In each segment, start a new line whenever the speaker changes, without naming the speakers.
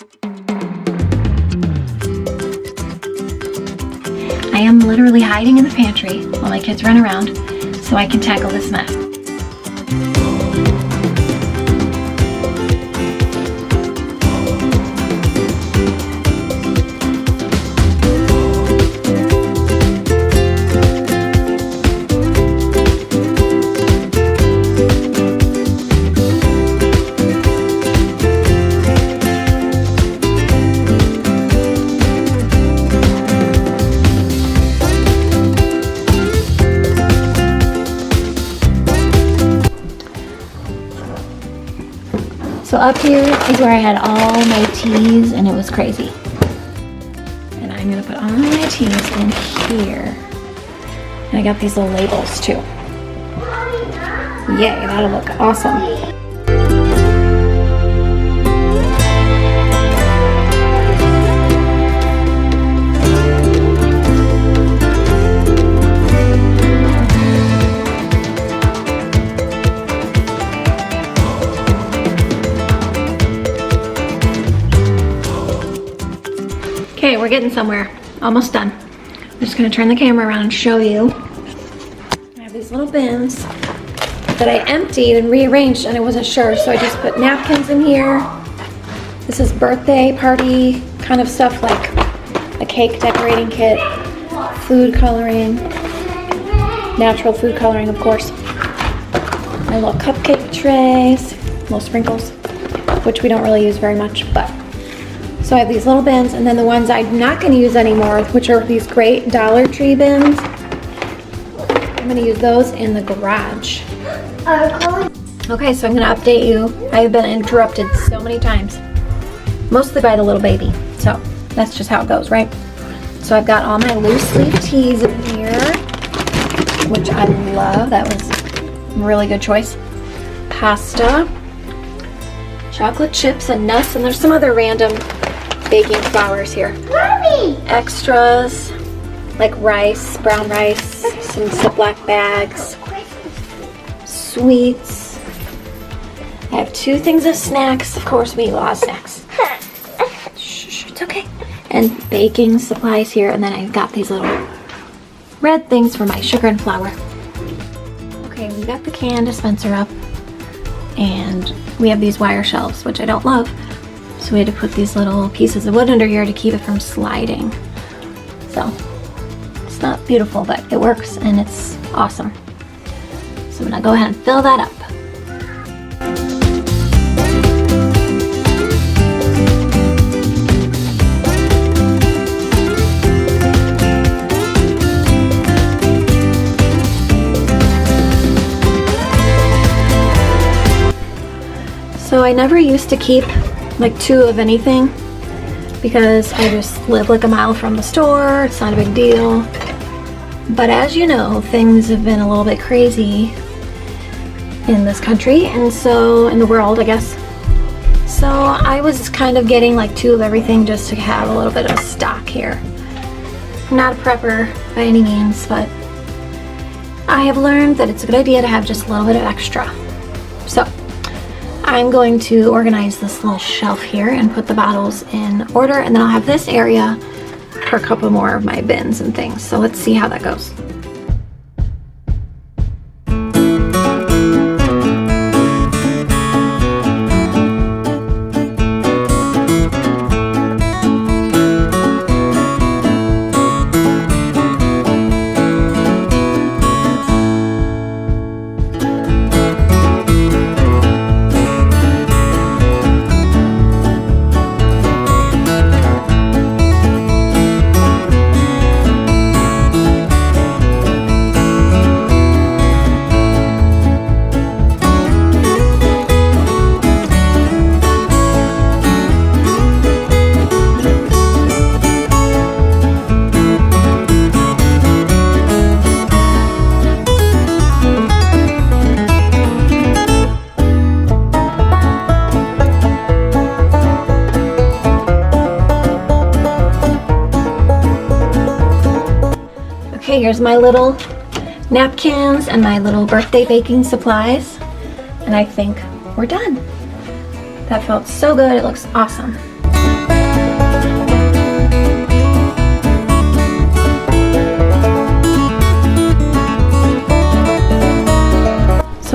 I am literally hiding in the pantry while my kids run around so I can tackle this mess. So up here is where I had all my teas, and it was crazy. And I'm gonna put all my teas in here. And I got these little labels too. Yay, that'll look awesome. Okay, we're getting somewhere. Almost done. I'm just gonna turn the camera around and show you. I have these little bins that I emptied and rearranged, and I wasn't sure, so I just put napkins in here. This is birthday party kind of stuff, like a cake decorating kit, food coloring, natural food coloring, of course. My little cupcake trays, little sprinkles, which we don't really use very much, but. So I have these little bins, and then the ones I'm not going to use anymore, which are these great Dollar Tree bins. I'm going to use those in the garage. Okay, so I'm going to update you. I've been interrupted so many times, mostly by the little baby. So that's just how it goes, right? So I've got all my loose leaf teas in here, which I love. That was a really good choice. Pasta, chocolate chips and nuts, and there's some other random baking flours here. Mommy! Extras, like rice, brown rice, some Ziploc bags, sweets. I have 2 things of snacks. Of course, we eat a lot of snacks. Shh, it's okay. And baking supplies here, and then I've got these little red things for my sugar and flour. Okay, we got the can dispenser up, and we have these wire shelves, which I don't love. So we had to put these little pieces of wood under here to keep it from sliding. So it's not beautiful, but it works and it's awesome. So I'm gonna go ahead and fill that up. So I never used to keep like 2 of anything because I just live like a mile from the store. It's not a big deal. But as you know, things have been a little bit crazy in this country, and so in the world, I guess. So I was kind of getting like 2 of everything just to have a little bit of stock here. I'm not a prepper by any means, but I have learned that it's a good idea to have just a little bit of extra. So I'm going to organize this little shelf here and put the bottles in order, and then I'll have this area for a couple more of my bins and things. So let's see how that goes. Okay, here's my little napkins and my little birthday baking supplies, and I think we're done. That felt so good. It looks awesome.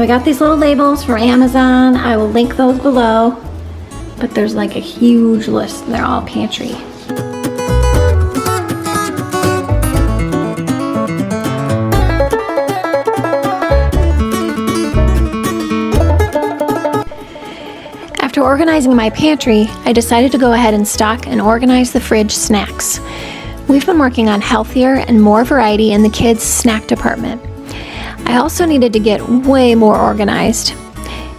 So I got these little labels from Amazon. I will link those below. But there's like a huge list. They're all Pantry. After organizing my pantry, I decided to go ahead and stock and organize the fridge snacks. We've been working on healthier and more variety in the kids' snack department. I also needed to get way more organized.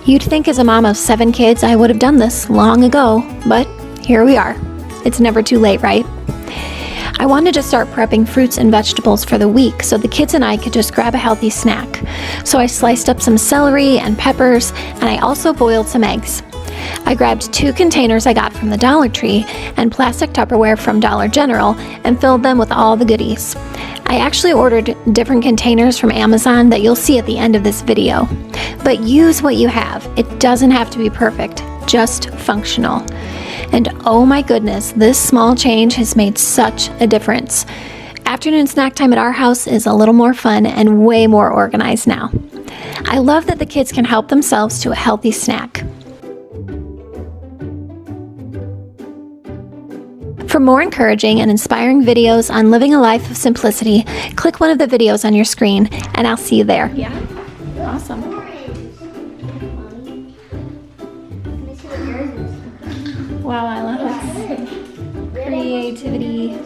You'd think as a mom of 7 kids I would have done this long ago, but here we are. It's never too late, right? I wanted to start prepping fruits and vegetables for the week so the kids and I could just grab a healthy snack. So I sliced up some celery and peppers, and I also boiled some eggs. I grabbed 2 containers I got from the Dollar Tree and plastic Tupperware from Dollar General and filled them with all the goodies. I actually ordered different containers from Amazon that you'll see at the end of this video. But use what you have. It doesn't have to be perfect, just functional. And oh my goodness, this small change has made such a difference. Afternoon snack time at our house is a little more fun and way more organized now. I love that the kids can help themselves to a healthy snack. For more encouraging and inspiring videos on living a life of simplicity, click one of the videos on your screen, and I'll see you there. Yeah, awesome. Wow, I love it. Creativity.